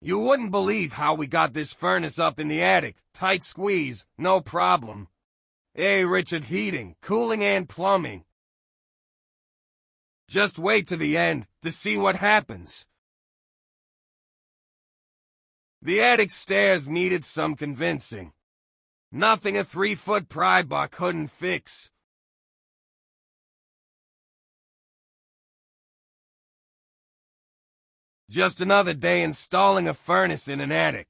You wouldn't believe how we got this furnace up in the attic. Tight squeeze, no problem. Hey, Richard, heating, cooling and plumbing. Just wait to the end to see what happens. The attic stairs needed some convincing. Nothing a 3-foot pry bar couldn't fix. Just another day installing a furnace in an attic.